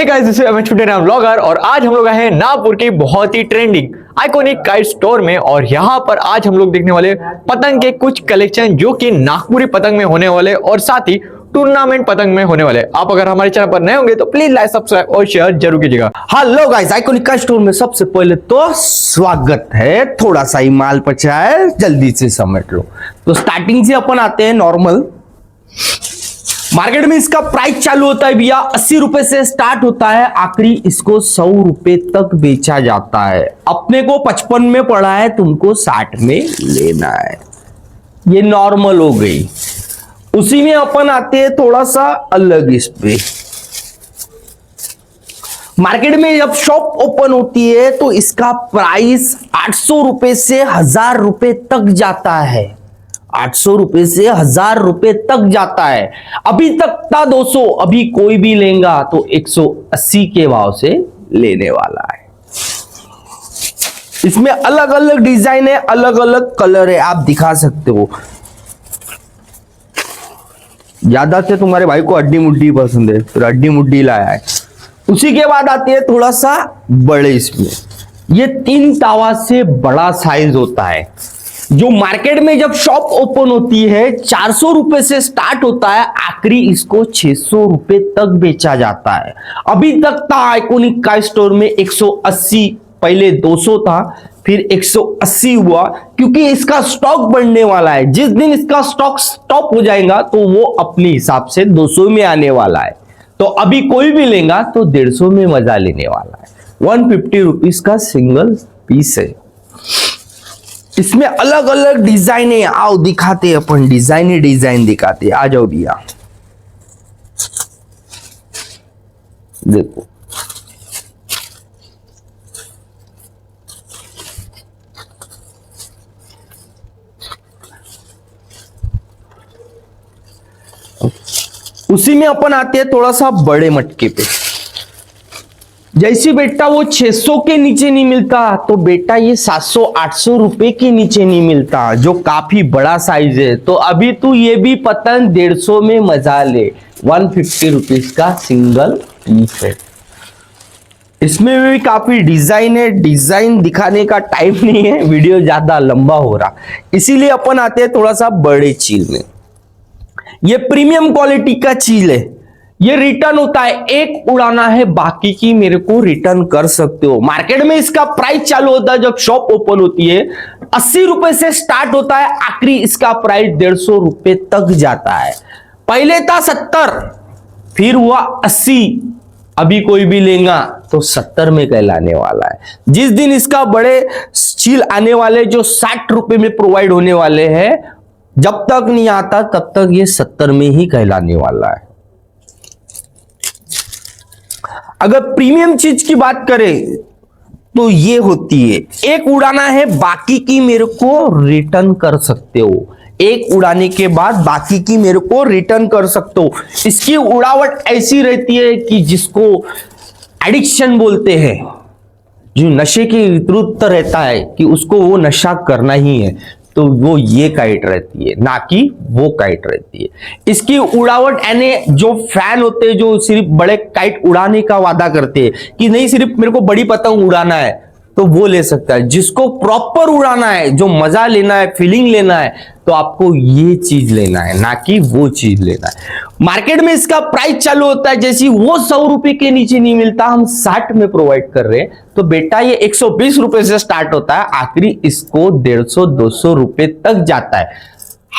Hey guys, this is Amit Chhutera vlogger और आज हम लोग आए हैं नागपुर की बहुत ही ट्रेंडिंग आइकॉनिक काइट स्टोर में। और यहाँ पर आज हम लोग देखने वाले पतंग के कुछ कलेक्शन जो कि नागपुरी पतंग में होने वाले और साथ ही टूर्नामेंट पतंग में होने वाले। आप अगर हमारे चैनल पर नए होंगे तो प्लीज लाइक, सब्सक्राइब और शेयर जरूर कीजिएगा। Hello guys, iconic kite store में सबसे पहले तो स्वागत है। थोड़ा सा ही माल बचा है, जल्दी से समेट लो। तो स्टार्टिंग से अपन आते हैं नॉर्मल। मार्केट में इसका प्राइस चालू होता है भैया 80 रुपए से स्टार्ट होता है, आखिरी इसको 100 रुपए तक बेचा जाता है। अपने को 55 में पड़ा है, तुमको 60 में लेना है। ये नॉर्मल हो गई। उसी में अपन आते हैं थोड़ा सा अलग इस पे। मार्केट में जब शॉप ओपन होती है तो इसका प्राइस 800 रुपए से 1000 रुपए तक जाता है। 800 रुपए से 1000 रुपए तक जाता है। अभी तक था 200, अभी कोई भी लेगा तो 180 के भाव से लेने वाला है। इसमें अलग अलग डिजाइन है, अलग अलग कलर है, आप दिखा सकते हो। ज्यादा से तुम्हारे भाई को अड्डी मुड्डी पसंद है तो अड्डी मुड्डी लाया है। उसी के बाद आती है थोड़ा सा बड़े। इसमें ये 3 तावा से बड़ा साइज होता है। जो मार्केट में जब शॉप ओपन होती है 400 रुपए से स्टार्ट होता है, आखिरी इसको 600 रुपए तक बेचा जाता है। अभी तक था आइकॉनिक काइट स्टोर में 180, पहले 200 था, फिर 180 हुआ, क्योंकि इसका स्टॉक बढ़ने वाला है। जिस दिन इसका स्टॉक स्टॉप हो जाएगा तो वो अपने हिसाब से 200 में आने वाला है। तो अभी कोई भी लेगा तो 150 में मजा लेने वाला है। 150 रुपीज का सिंगल पीस है। इसमें अलग अलग डिजाइन है, आओ दिखाते हैं अपन। डिजाइन ही डिजाइन दिखाते हैं, आ जाओ भैया। देखो उसी में अपन आते हैं थोड़ा सा बड़े मटके पे। जैसे बेटा वो 600 के नीचे नहीं मिलता तो बेटा ये 700-800 रुपए के नीचे नहीं मिलता, जो काफी बड़ा साइज है। तो अभी तू ये भी पतंग 150 में मजा ले। 150 रुपीज का सिंगल पीस है। इसमें भी काफी डिजाइन है। डिजाइन दिखाने का टाइम नहीं है, वीडियो ज्यादा लंबा हो रहा, इसीलिए अपन आते हैं थोड़ा सा बड़े चील में। ये प्रीमियम क्वालिटी का चील है। ये रिटर्न होता है, एक उड़ाना है, बाकी की मेरे को रिटर्न कर सकते हो। मार्केट में इसका प्राइस चालू होता है जब शॉप ओपन होती है 80 रुपए से स्टार्ट होता है, आखिरी इसका प्राइस 150 रुपए तक जाता है। पहले था 70, फिर हुआ 80, अभी कोई भी लेगा तो 70 में कहलाने वाला है। जिस दिन इसका बड़े चील आने वाले जो 60 रुपए में प्रोवाइड होने वाले हैं, जब तक नहीं आता तब तक ये 70 में ही कहलाने वाला है। अगर प्रीमियम चीज की बात करें तो ये होती है, एक उड़ाना है, बाकी की मेरे को रिटर्न कर सकते हो। एक उड़ाने के बाद बाकी की मेरे को रिटर्न कर सकते हो। इसकी उड़ावट ऐसी रहती है कि जिसको एडिक्शन बोलते हैं, जो नशे के विरुद्ध रहता है कि उसको वो नशा करना ही है, तो वो ये काइट रहती है, ना कि वो काइट रहती है। इसकी उड़ावट यानी जो फैन होते हैं जो सिर्फ बड़े काइट उड़ाने का वादा करते हैं कि नहीं सिर्फ मेरे को बड़ी पतंग उड़ाना है, तो वो ले सकता है। जिसको प्रॉपर उड़ाना है, जो मजा लेना है, फीलिंग लेना है, तो आपको ये चीज लेना है, ना कि वो चीज लेना है। मार्केट में इसका प्राइस चालू होता है, जैसे वो 100 रुपए के नीचे नहीं मिलता, हम 60 में प्रोवाइड कर रहे हैं, तो बेटा ये 120 रुपए से स्टार्ट होता है, आखिरी इसको 150-200 रुपए तक जाता है।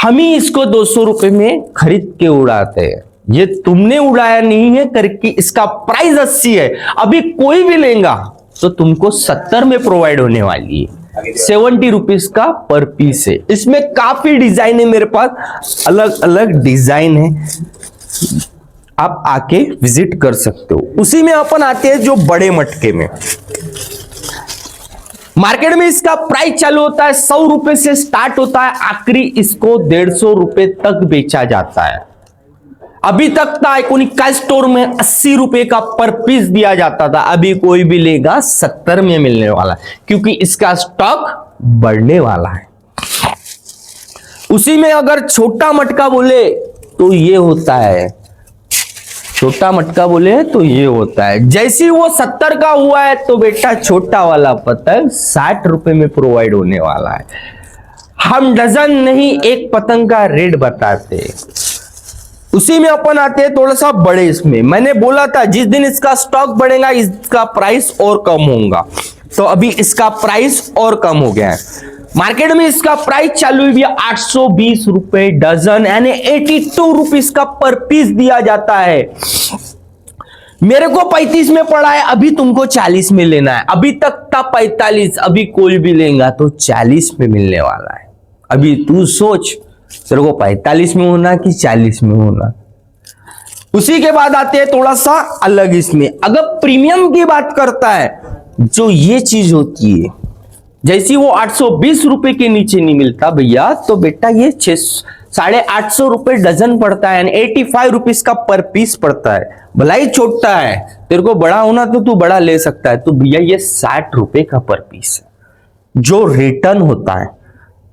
हम ही इसको 200 रुपए में खरीद के उड़ाते हैं। ये तुमने उड़ाया नहीं है करके इसका प्राइस 80 है, अभी कोई भी लेगा तो तुमको 70 में प्रोवाइड होने वाली है। 70 रुपीज का पर पीस है। इसमें काफी डिजाइन है, मेरे पास अलग अलग डिजाइन है, आप आके विजिट कर सकते हो। उसी में अपन आते हैं जो बड़े मटके में। मार्केट में इसका प्राइस चालू होता है 100 रुपए से स्टार्ट होता है, आखिरी इसको 150 रुपए तक बेचा जाता है। अभी तक था आइकॉनिक काइट स्टोर में 80 रुपए का पर पीस दिया जाता था, अभी कोई भी लेगा 70 में मिलने वाला है, क्योंकि इसका स्टॉक बढ़ने वाला है। उसी में अगर छोटा मटका बोले तो ये होता है छोटा मटका बोले तो ये होता है। जैसे वो 70 का हुआ है तो बेटा छोटा वाला पतंग 60 रुपए में प्रोवाइड होने वाला है। हम डजन नहीं एक पतंग का रेट बताते हैं। उसी में अपन आते हैं थोड़ा सा बड़े इसमें। मैंने बोला था जिस दिन इसका स्टॉक बढ़ेगा इसका प्राइस और कम होगा, तो अभी इसका प्राइस और कम हो गया है। मार्केट में इसका प्राइस चालू हुई है 820 रुपए डजन, यानी 82 रुपीज का पर पीस दिया जाता है। मेरे को 35 में पड़ा है, अभी तुमको 40 में लेना है। अभी तक था 45, अभी कोई भी लेगा तो 40 में मिलने वाला है। अभी तू सोच तेरे को 45 में होना कि 40 में होना। उसी के बाद आते हैं थोड़ा सा अलग इसमें। अगर प्रीमियम की बात करता है, जो ये चीज होती है, जैसी वो 820 रुपए के नीचे नहीं मिलता भैया, तो बेटा ये 850 रुपए डजन पड़ता है, 85 रुपीज का पर पीस पड़ता है। भला ही छोटा है, तेरे को बड़ा होना तो तू बड़ा ले सकता है, तो भैया ये 60 रुपए का पर पीस है। जो रिटर्न होता है,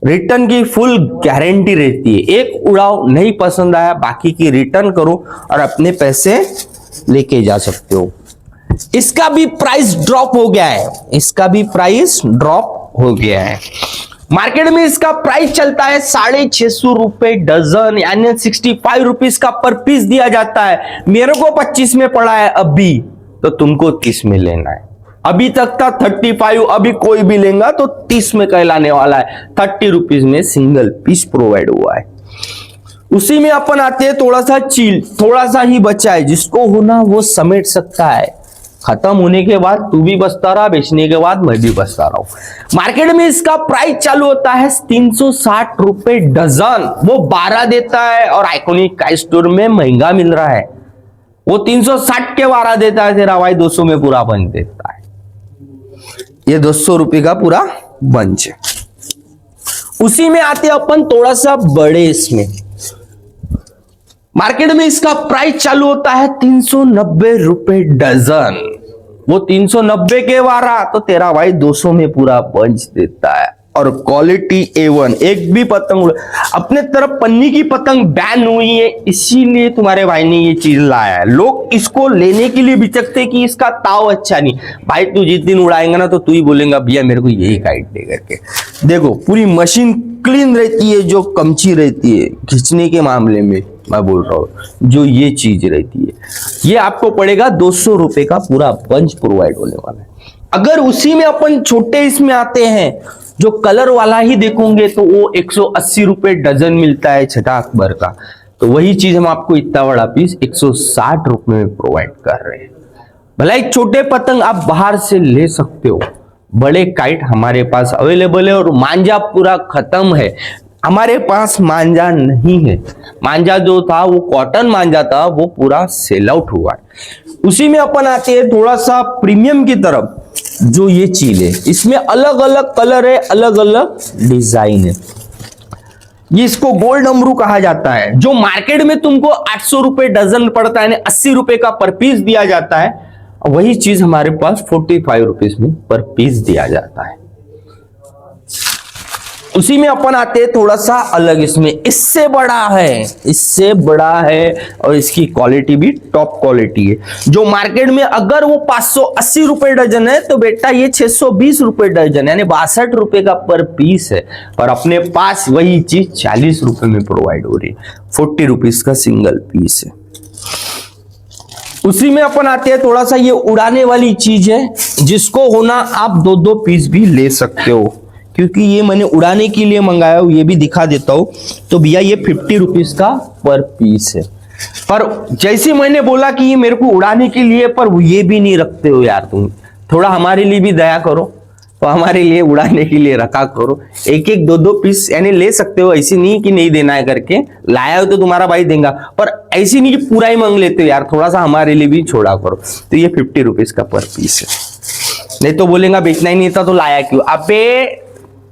रिटर्न की फुल गारंटी रहती है। एक उड़ाओ, नहीं पसंद आया बाकी की रिटर्न करो और अपने पैसे लेके जा सकते हो। इसका भी प्राइस ड्रॉप हो गया है, इसका भी प्राइस ड्रॉप हो गया है। मार्केट में इसका प्राइस चलता है 650 रुपए डजन, यानी 65 रुपीज का पर पीस दिया जाता है। मेरे को 25 में पड़ा है अभी, तो तुमको 30 में लेना है। अभी तक था 35, अभी कोई भी लेगा तो 30 में कहलाने वाला है। 30 रुपीज में सिंगल पीस प्रोवाइड हुआ है। उसी में अपन आते हैं थोड़ा सा चील, थोड़ा सा ही बचा है, जिसको होना वो समेट सकता है। खत्म होने के बाद तू भी बचता रहा, बेचने के बाद मैं भी बचता रहा हूं। मार्केट में इसका प्राइस चालू होता है 360 रुपए डजन, वो 12 देता है और आइकॉनिक का स्टोर में महंगा मिल रहा है। वो 360 के 12 देता है, तेरा भाई 200 में पूरा बंच देता है। ये 200 रुपए का पूरा बंच है। उसी में आते अपन थोड़ा सा बड़े इसमें। मार्केट में इसका प्राइस चालू होता है 390 रुपए डजन, वो 390 के 12 तो तेरा भाई 200 में पूरा बंच देता है। और क्वालिटी A1, एक भी पतंग अपने तरफ पन्नी की पतंग बैन हुई है, इसीलिए तुम्हारे भाई ने ये चीज लाया है। लोग इसको लेने के लिए बिचकते कि इसका ताव अच्छा नहीं। भाई तू जिस दिन उड़ाएंगा ना तो तू ही बोलेगा भैया मेरे को यही काइट दे करके। देखो पूरी मशीन क्लीन रहती है, जो कमची रहती है खींचने के मामले में मैं बोल रहा हूं, जो ये चीज रहती है, ये आपको पड़ेगा 200 रुपए का पूरा बंच प्रोवाइड होने वाला है। अगर उसी में अपन छोटे इसमें आते हैं, जो कलर वाला ही देखोगे तो वो 180 रुपए डजन मिलता है छठा अकबर का, तो वही चीज हम आपको इतना बड़ा पीस 160 रुपए में प्रोवाइड कर रहे हैं। भला एक छोटे पतंग आप बाहर से ले सकते हो, बड़े काइट हमारे पास अवेलेबल है। और मांझा पूरा खत्म है, हमारे पास मांझा नहीं है। मांझा जो था वो कॉटन मांझा था, वो पूरा सेल आउट हुआ है। उसी में अपन आते हैं थोड़ा सा प्रीमियम की तरफ। जो ये चीज है, इसमें अलग अलग कलर है, अलग अलग डिजाइन है। ये इसको गोल्ड अमरू कहा जाता है। जो मार्केट में तुमको 800 रुपए डजन पड़ता है, 80 रुपए का पर पीस दिया जाता है, वही चीज हमारे पास 45 रुपीज में पर पीस दिया जाता है। उसी में अपन आते हैं थोड़ा सा अलग इसमें, इससे बड़ा है, इससे बड़ा है और इसकी क्वालिटी भी टॉप क्वालिटी है। जो मार्केट में अगर वो 580 रुपए डजन है तो बेटा ये 620 रुपए डजन, यानी 62 रुपए का पर पीस है। पर अपने पास वही चीज 40 रुपए में प्रोवाइड हो रही है, 40 रुपीज का सिंगल पीस है। उसी में अपन आते हैं थोड़ा सा ये उड़ाने वाली चीज है, जिसको होना आप 2-2 पीस भी ले सकते हो, क्योंकि ये मैंने उड़ाने के लिए मंगाया हूं। ये भी दिखा देता हूं, तो भैया ये 50 रुपीज का पर पीस है। पर जैसे मैंने बोला कि ये मेरे को उड़ाने के लिए, पर ये भी नहीं रखते हो यार, तुम थोड़ा हमारे लिए भी दया करो, तो हमारे लिए उड़ाने के लिए रखा करो। एक एक 2-2 पीस यानी ले सकते हो, ऐसी नहीं कि नहीं देना है करके, लाया हो तो तुम्हारा भाई देगा, पर ऐसी नहीं कि पूरा ही मांग लेते हो यार, थोड़ा सा हमारे लिए भी छोड़ा करो। तो ये 50 रुपीज का पर पीस है। नहीं तो बोलेगा बेचना ही नहीं था तो लाया क्यों। अबे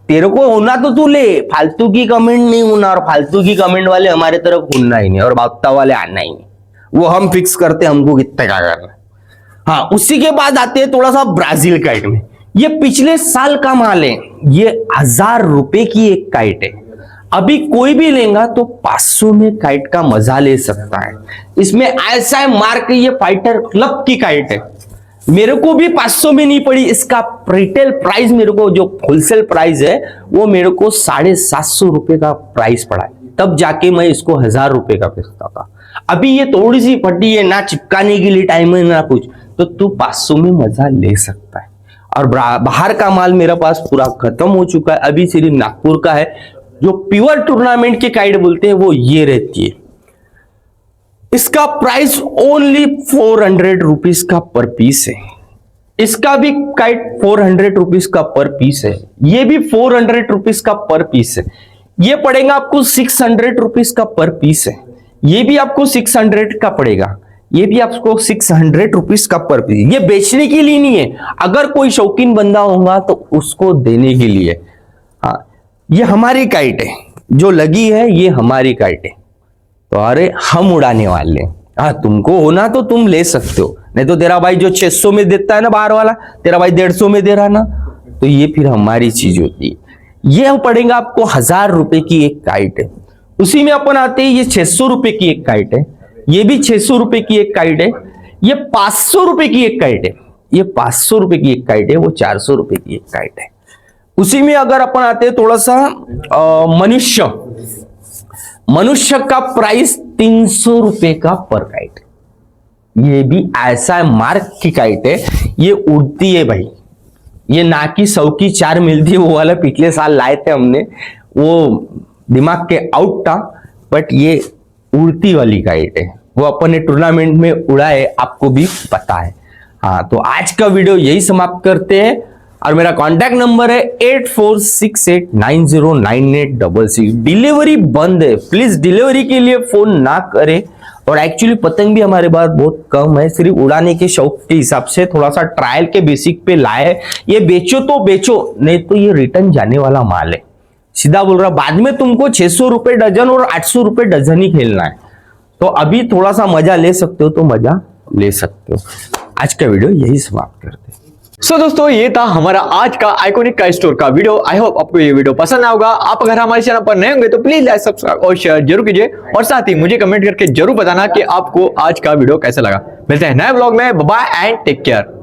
तेरे को होना तो तू ले, फालतू की कमेंट नहीं होना, और फालतू की कमेंट वाले हमारे तरफ होना ही नहीं, और बाप्ता वाले आना ही नहीं। वो हम फिक्स करते, हमको कितने का करना। हाँ, उसी के बाद आते हैं थोड़ा सा ब्राजील काइट में। ये पिछले साल का माल है, ये 1000 रुपए की एक काइट है। अभी कोई भी लेगा तो 500 में काइट का मजा ले सकता है। इसमें ऐसा है मार्क, ये फाइटर क्लब की काइट है, मेरे को भी 500 में नहीं पड़ी। इसका रिटेल प्राइस मेरे को, जो होलसेल प्राइस है वो मेरे को 750 रुपए का प्राइस पड़ा है, तब जाके मैं इसको 1000 रुपए का बेचता था। अभी ये थोड़ी सी फटी है, ना चिपकाने के लिए टाइम है ना कुछ, तो तू 500 में मजा ले सकता है। और बाहर का माल मेरे पास पूरा खत्म हो चुका है, अभी सिर्फ नागपुर का है। जो प्योर टूर्नामेंट की काइट बोलते हैं वो ये रहती है। इसका प्राइस ओनली 400 रुपीज का पर पीस है। इसका भी काइट 400 रुपीज का पर पीस है, ये भी 400 रुपीज का पर पीस है। ये पड़ेगा आपको 600 रुपीज का पर पीस है, ये भी आपको 600 का पड़ेगा, ये भी आपको 600 रुपीज का पर पीस। ये बेचने के लिए नहीं है, अगर कोई शौकीन बंदा होगा तो उसको देने के लिए। हाँ, ये हमारी काइट है, जो लगी है ये हमारी काइट है। तो अरे हम उड़ाने वाले, हाँ तुमको होना तो तुम ले सकते हो, नहीं तो तेरा भाई जो 600 में देता है ना बाहर वाला, तेरा भाई 150 में दे रहा ना, तो ये फिर हमारी चीज होती है। ये पड़ेगा आपको 1000 रुपए की एक काइट है। उसी में अपन आते हैं, ये 600 रुपए की एक काइट है, ये भी 600 रुपए की एक काइट है, ये 500 रुपए की एक काइट है, ये 500 रुपए की एक काइट है, वो 400 रुपए की एक काइट है। उसी में अगर अपन आते हैं थोड़ा सा मनुष्य का प्राइस 300 रुपए का पर काइट। ये भी ऐसा मार्क की काइट है, ये उड़ती है भाई, ये ना की 100 की 4 मिलती है, वो वाला पिछले साल लाए थे हमने, वो दिमाग के आउट था, बट ये उड़ती वाली काइट है, वो अपन ने टूर्नामेंट में उड़ाए, आपको भी पता है। हाँ, तो आज का वीडियो यही समाप्त करते हैं, और मेरा कांटेक्ट नंबर है 8468909866। डिलीवरी बंद है, प्लीज डिलीवरी के लिए फोन ना करें। और एक्चुअली पतंग भी हमारे पास बहुत कम है, सिर्फ उड़ाने के शौक के हिसाब से थोड़ा सा ट्रायल के बेसिक पे लाए। ये बेचो तो बेचो, नहीं तो ये रिटर्न जाने वाला माल है, सीधा बोल रहा। बाद में तुमको 600 रुपए डजन और 800 रुपए डजन ही खेलना है, तो अभी थोड़ा सा मजा ले सकते हो तो मजा ले सकते हो। आज का वीडियो यही समाप्त करते हैं। सो दोस्तों, ये था हमारा आज का आइकॉनिक काइट स्टोर का वीडियो। आई होप आपको ये वीडियो पसंद आया होगा। आप अगर हमारे चैनल पर नए होंगे तो प्लीज लाइक, सब्सक्राइब और शेयर जरूर कीजिए, और साथ ही मुझे कमेंट करके जरूर बताना कि आपको आज का वीडियो कैसा लगा। मिलते हैं नए ब्लॉग में, bye bye and take care.